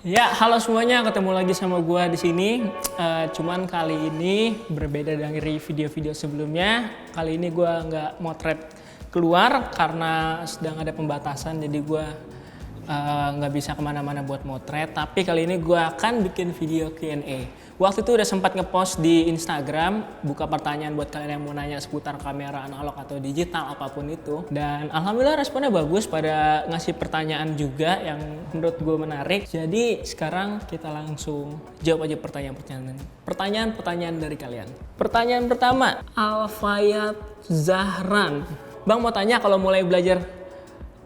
Ya, halo semuanya, ketemu lagi sama gua di sini. Cuman kali ini berbeda dari video-video sebelumnya. Kali ini gua nggak motret keluar karena sedang ada pembatasan, jadi gua nggak bisa kemana-mana buat motret. Tapi kali ini gua akan bikin video Q&A. Waktu itu udah sempat ngepost di Instagram, buka pertanyaan buat kalian yang mau nanya seputar kamera analog atau digital apapun itu. Dan alhamdulillah responnya bagus, pada ngasih pertanyaan juga yang menurut gue menarik. Jadi sekarang kita langsung jawab aja pertanyaan-pertanyaan dari kalian. Pertanyaan pertama, Alfayat Zahran. Bang mau tanya, kalau mulai belajar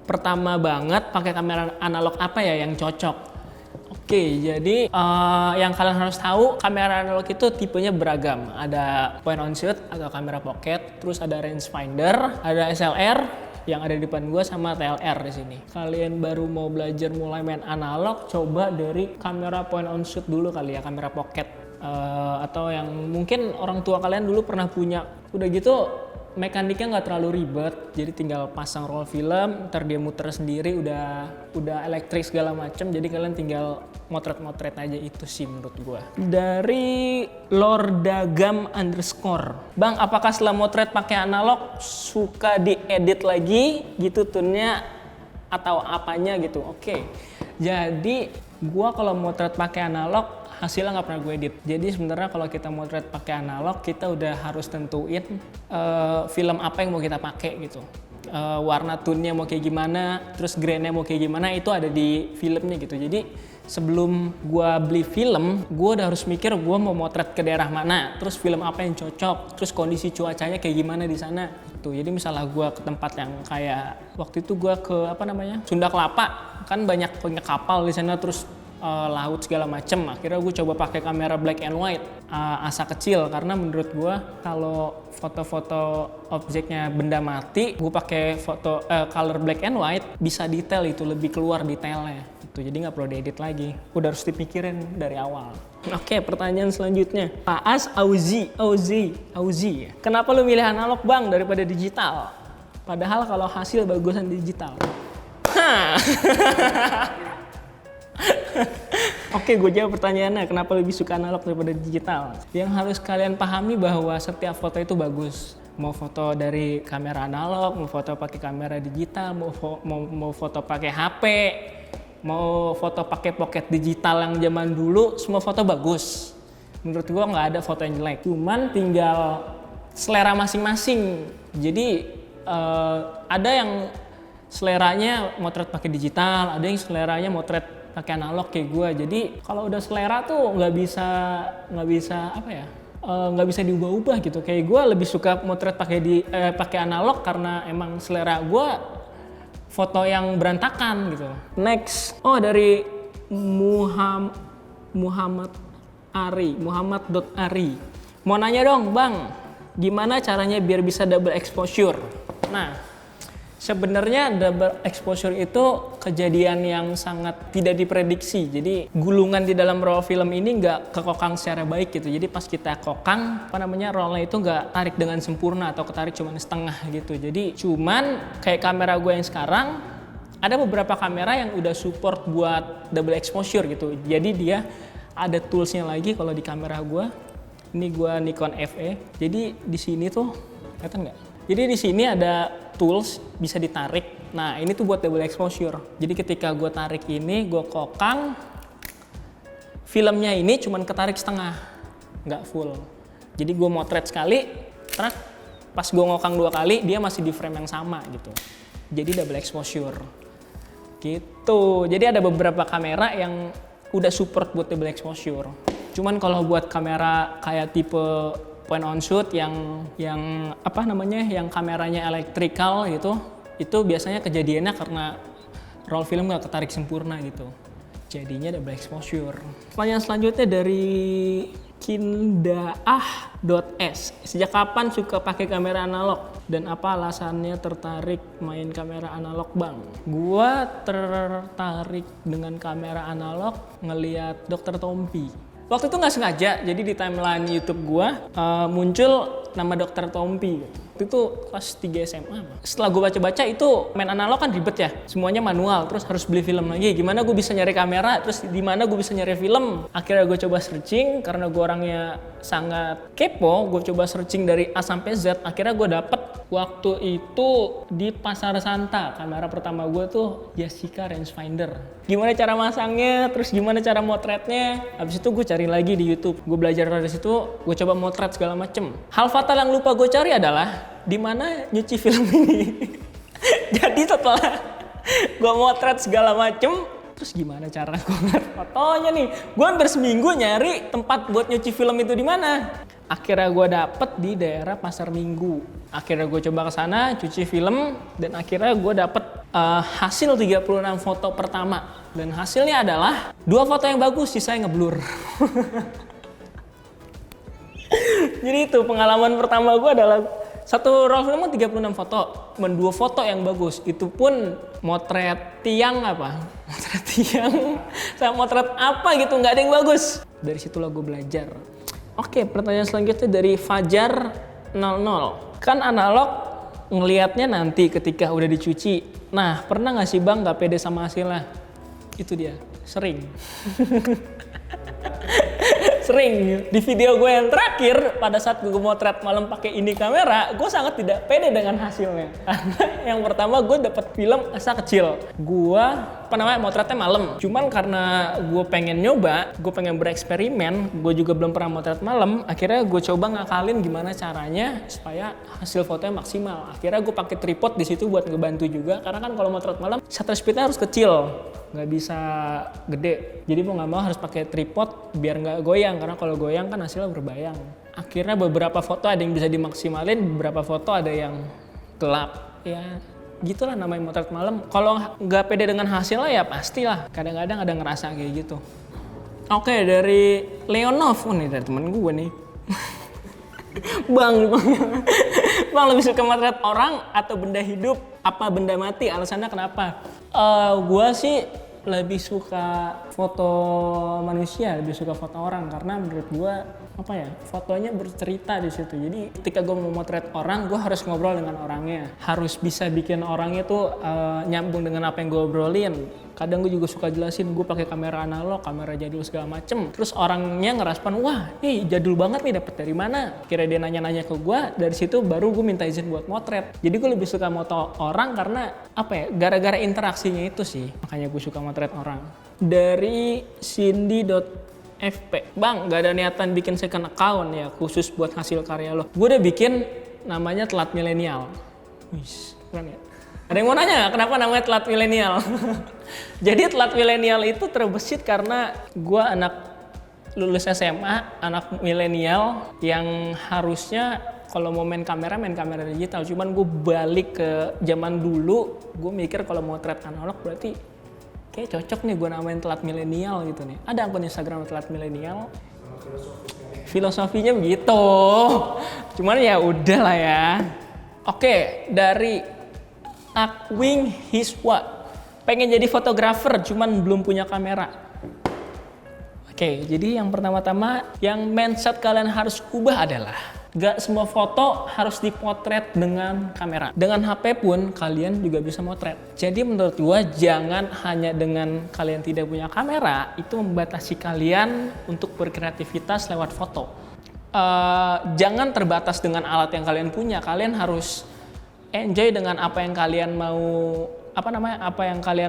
pertama banget pakai kamera analog apa ya yang cocok? Oke, jadi yang kalian harus tahu, kamera analog itu tipenya beragam. Ada point on shoot atau kamera pocket, terus ada rangefinder, ada SLR yang ada di depan gua sama TLR di sini. Kalian baru mau belajar mulai main analog, coba dari kamera point on shoot dulu kali ya, kamera pocket. Atau yang mungkin orang tua kalian dulu pernah punya. Udah gitu mekaniknya nggak terlalu ribet, jadi tinggal pasang roll film, ntar dia muter sendiri, udah elektrik segala macam, jadi kalian tinggal motret-motret aja. Itu sih menurut gua. Dari Lordagam_, Bang, apakah setelah motret pakai analog suka diedit lagi gitu tunnya atau apanya gitu? Oke. Jadi gua kalau motret pakai analog hasilnya nggak pernah gue edit. Jadi sebenarnya kalau kita motret pakai analog, kita udah harus tentuin film apa yang mau kita pakai gitu. Warna tone-nya mau kayak gimana, terus grain-nya mau kayak gimana, itu ada di filmnya gitu. Jadi sebelum gue beli film, gue udah harus mikir gue mau motret ke daerah mana, terus film apa yang cocok, terus kondisi cuacanya kayak gimana di sana. Tuh, jadi misalnya gue ke tempat yang kayak waktu itu gue ke Sunda Kelapa, kan banyak punya kapal di sana, terus laut segala macem. Akhirnya gue coba pakai kamera black and white, asa kecil, karena menurut gue kalau foto-foto objeknya benda mati, gue pakai foto color black and white bisa detail, itu lebih keluar detailnya itu, jadi nggak perlu diedit lagi, udah harus dipikirin dari awal. Oke, pertanyaan selanjutnya, Paas Auzi, kenapa lu milih analog bang daripada digital, padahal kalau hasil bagusan digital? Oke, gue jawab pertanyaannya, kenapa lebih suka analog daripada digital. Yang harus kalian pahami bahwa setiap foto itu bagus. Mau foto dari kamera analog, mau foto pakai kamera digital, mau foto pakai HP, mau foto pakai pocket digital yang zaman dulu, semua foto bagus. Menurut gue nggak ada foto yang jelek. Cuman tinggal selera masing-masing. Jadi ada yang seleranya motret pakai digital, ada yang seleranya motret pakai analog kayak gue. Jadi kalau udah selera tuh nggak bisa diubah-ubah gitu. Kayak gue lebih suka motret pakai analog karena emang selera gue foto yang berantakan gitu. Next, dari Muhammad.Ari. Mau nanya dong bang, gimana caranya biar bisa double exposure? Nah, sebenarnya double exposure itu kejadian yang sangat tidak diprediksi. Jadi gulungan di dalam raw film ini nggak kekokang secara baik gitu. Jadi pas kita kokang, rollnya itu nggak tarik dengan sempurna atau ketarik cuma setengah gitu. Jadi cuman kayak kamera gue yang sekarang, ada beberapa kamera yang udah support buat double exposure gitu. Jadi dia ada toolsnya lagi kalau di kamera gue. Ini gue Nikon FE. Jadi di sini tuh, kelihatan nggak? Jadi di sini ada tools bisa ditarik. Nah, ini tuh buat double exposure. Jadi ketika gue tarik ini, gue kokang, filmnya ini cuman ketarik setengah, nggak full. Jadi gue motret sekali, pas gue ngokang 2 kali, dia masih di frame yang sama gitu. Jadi double exposure. Gitu. Jadi ada beberapa kamera yang udah support buat double exposure. Cuman kalau buat kamera kayak tipe point on shoot yang kameranya electrical gitu, itu biasanya kejadiannya karena roll film nggak ketarik sempurna gitu, jadinya double exposure. Pertanyaan selanjutnya dari Kindaah.s. Sejak kapan suka pakai kamera analog dan apa alasannya tertarik main kamera analog bang? Gua tertarik dengan kamera analog ngelihat Dr. Tompi. Waktu itu nggak sengaja, jadi di timeline YouTube gua muncul nama Dr. Tompi. Waktu itu kelas 3 SMA. Setelah gue baca-baca itu main analog kan ribet ya. Semuanya manual, terus harus beli film lagi. Gimana gue bisa nyari kamera, terus di mana gue bisa nyari film. Akhirnya gue coba searching, karena gue orangnya sangat kepo. Gue coba searching dari A sampai Z. Akhirnya gue dapet waktu itu di Pasar Santa. Kamera pertama gue tuh Yashica Rangefinder. Gimana cara masangnya, terus gimana cara motretnya. Habis itu gue cari lagi di YouTube. Gue belajar dari situ, gue coba motret segala macem. Hal fatal yang lupa gue cari adalah di mana nyuci film ini. Jadi setelah gue motret segala macem, terus gimana cara gue ngeliat fotonya nih? Gue hampir seminggu nyari tempat buat nyuci film itu di mana. Akhirnya gue dapet di daerah Pasar Minggu. Akhirnya gue coba ke sana, cuci film, dan akhirnya gue dapet hasil 36 foto pertama. Dan hasilnya adalah 2 foto yang bagus, sisanya ngeblur. Jadi itu pengalaman pertama gue adalah satu roll film 36 foto, cuma 2 foto yang bagus. Itu pun motret tiang apa? Motret tiang, sama motret apa gitu, nggak ada yang bagus. Dari situlah gue belajar. Oke, pertanyaan selanjutnya dari Fajar 00. Kan analog ngelihatnya nanti ketika udah dicuci. Nah, pernah nggak sih bang nggak pede sama hasilnya? Itu dia, sering. Sering. Di video gue yang terakhir, pada saat gue motret malam pakai ini kamera, gue sangat tidak pede dengan hasilnya. Karena yang pertama gue dapet film asa kecil. Gue motretnya malam. Cuman karena gue pengen nyoba, gue pengen bereksperimen, gue juga belum pernah motret malam. Akhirnya gue coba ngakalin gimana caranya supaya hasil fotonya maksimal. Akhirnya gue pakai tripod di situ buat ngebantu juga. Karena kan kalau motret malam, shutter speednya harus kecil, nggak bisa gede. Jadi mau nggak mau harus pakai tripod biar nggak goyang, karena kalau goyang kan hasilnya berbayang. Akhirnya beberapa foto ada yang bisa dimaksimalin, beberapa foto ada yang gelap. Ya gitulah namanya motret malam. Kalau nggak pede dengan hasilnya ya pastilah. Kadang-kadang ada ngerasa kayak gitu. Oke, dari Leonov, nih dari temen gue nih. Bang, lebih suka motret orang atau benda hidup? Apa benda mati? Alasannya kenapa? Gua sih lebih suka foto manusia, lebih suka foto orang, karena menurut gua fotonya bercerita di situ. Jadi ketika gue mau motret orang, gue harus ngobrol dengan orangnya, harus bisa bikin orangnya tuh nyambung dengan apa yang gue obrolin. Kadang gue juga suka jelasin, gue pakai kamera analog, kamera jadul segala macem. Terus orangnya ngerespon, wah nih jadul banget nih, dapet dari mana? Kira dia nanya-nanya ke gue, dari situ baru gue minta izin buat motret. Jadi gue lebih suka moto orang karena gara-gara interaksinya itu sih, makanya gue suka motret orang. Dari Cindy.fp, bang gak ada niatan bikin second account ya khusus buat hasil karya lo? Gue udah bikin, namanya Telat Milenial. Wih, keren ya. Ada yang mau nanya gak kenapa namanya Telat Milenial? Jadi Telat Milenial itu terbesit karena gue anak lulus SMA, anak milenial yang harusnya kalau mau main kamera digital. Cuman gue balik ke zaman dulu, gue mikir kalau mau motret analog berarti kayak cocok nih gue namain Telat Milenial gitu nih. Ada akun Instagram Telat Milenial. Filosofinya begitu. Cuman ya udah lah ya. Oke, dari Akwing Hiswa, pengen jadi fotografer cuman belum punya kamera. Oke, jadi yang pertama-tama yang mindset kalian harus ubah adalah gak semua foto harus dipotret dengan kamera. Dengan HP pun kalian juga bisa motret. Jadi menurut gua jangan hanya dengan kalian tidak punya kamera itu membatasi kalian untuk berkreativitas lewat foto. Jangan terbatas dengan alat yang kalian punya. Kalian harus enjoy dengan apa yang kalian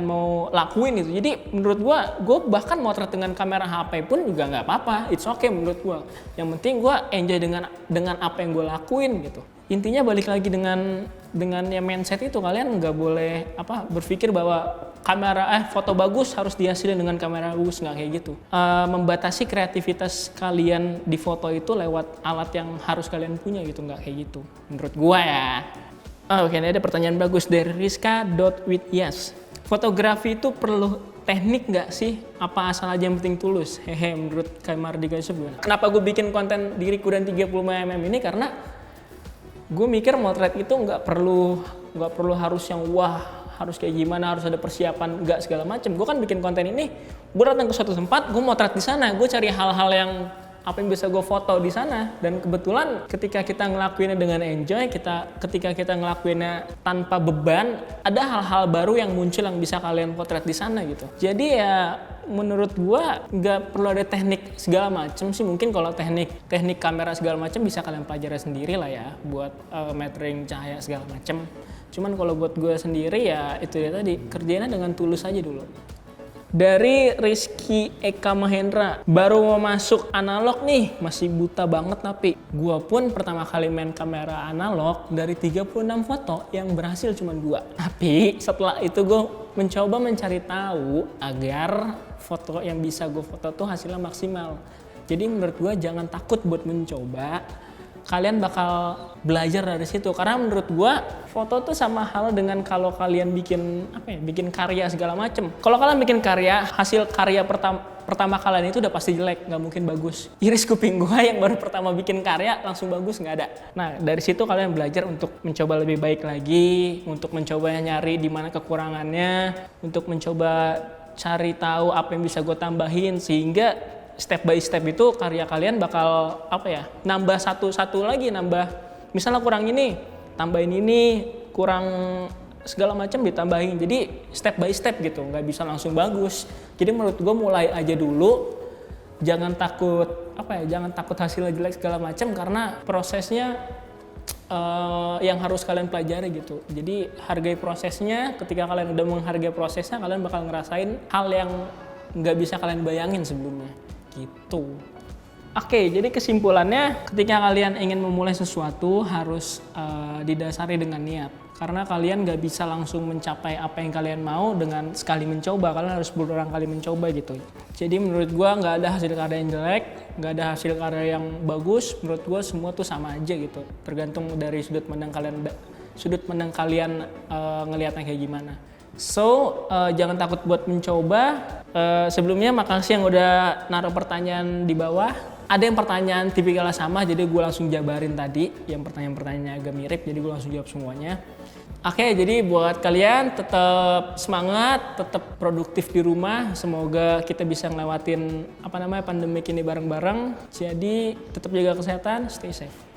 mau lakuin itu. Jadi menurut gue bahkan motret dengan kamera HP pun juga nggak apa-apa, it's okay menurut gue. Yang penting gue enjoy dengan apa yang gue lakuin gitu. Intinya balik lagi dengan yang mindset itu, kalian nggak boleh berpikir bahwa foto bagus harus dihasilin dengan kamera bagus, nggak kayak gitu. Membatasi kreativitas kalian di foto itu lewat alat yang harus kalian punya gitu, nggak kayak gitu menurut gue ya. Oke, ini ada pertanyaan bagus dari Rizka.with.yes. Fotografi itu perlu teknik nggak sih? Apa asal aja yang penting tulus? Hehe, menurut Kamardika Yusuf gimana? Kenapa gue bikin konten diriku dan 35mm ini? Karena gue mikir motret itu nggak perlu harus yang harus kayak gimana, harus ada persiapan, nggak segala macem. Gue kan bikin konten ini, gue datang ke suatu tempat, gue motret di sana, gue cari hal-hal yang apa yang bisa gue foto di sana. Dan kebetulan ketika kita ngelakuinnya dengan enjoy, ketika kita ngelakuinnya tanpa beban, ada hal-hal baru yang muncul yang bisa kalian potret di sana gitu. Jadi ya menurut gua nggak perlu ada teknik segala macam sih. Mungkin kalau teknik kamera segala macam bisa kalian pelajari sendiri lah ya buat metering cahaya segala macam. Cuman kalau buat gua sendiri ya itu dia tadi, kerjainnya dengan tulus aja dulu. Dari Rizky Eka Mahendra, baru mau masuk analog nih, masih buta banget tapi gua pun pertama kali main kamera analog dari 36 foto yang berhasil cuma 2. Tapi setelah itu gue mencoba mencari tahu agar foto yang bisa gue foto tuh hasilnya maksimal. Jadi menurut gua jangan takut buat mencoba. Kalian bakal belajar dari situ, karena menurut gua foto tuh sama hal dengan kalau kalian bikin karya segala macem. Kalau kalian bikin karya, hasil karya pertama kalian itu udah pasti jelek, nggak mungkin bagus. Iris kuping gua yang baru pertama bikin karya langsung bagus, nggak ada. Nah dari situ kalian belajar untuk mencoba lebih baik lagi, untuk mencoba nyari di mana kekurangannya, untuk mencoba cari tahu apa yang bisa gue tambahin, sehingga step by step itu karya kalian bakal nambah satu lagi, nambah misalnya kurang ini tambahin ini, kurang segala macam ditambahin. Jadi step by step gitu, nggak bisa langsung bagus. Jadi menurut gue mulai aja dulu, jangan takut hasilnya jelek segala macam, karena prosesnya yang harus kalian pelajari gitu. Jadi hargai prosesnya. Ketika kalian udah menghargai prosesnya, kalian bakal ngerasain hal yang nggak bisa kalian bayangin sebelumnya gitu. Oke, jadi kesimpulannya, ketika kalian ingin memulai sesuatu harus didasari dengan niat. Karena kalian gak bisa langsung mencapai apa yang kalian mau dengan sekali mencoba. Kalian harus berulang kali mencoba gitu. Jadi menurut gua gak ada hasil karya yang jelek, gak ada hasil karya yang bagus. Menurut gua semua tuh sama aja gitu. Tergantung dari sudut pandang kalian ngelihatnya kayak gimana. So, jangan takut buat mencoba. Sebelumnya makasih yang udah naruh pertanyaan di bawah. Ada yang pertanyaan tipikalnya sama, jadi gue langsung jabarin tadi. Yang pertanyaan-pertanyaannya agak mirip, jadi gue langsung jawab semuanya. Oke, jadi buat kalian tetap semangat, tetap produktif di rumah. Semoga kita bisa ngelewatin pandemi ini bareng-bareng. Jadi tetap jaga kesehatan, stay safe.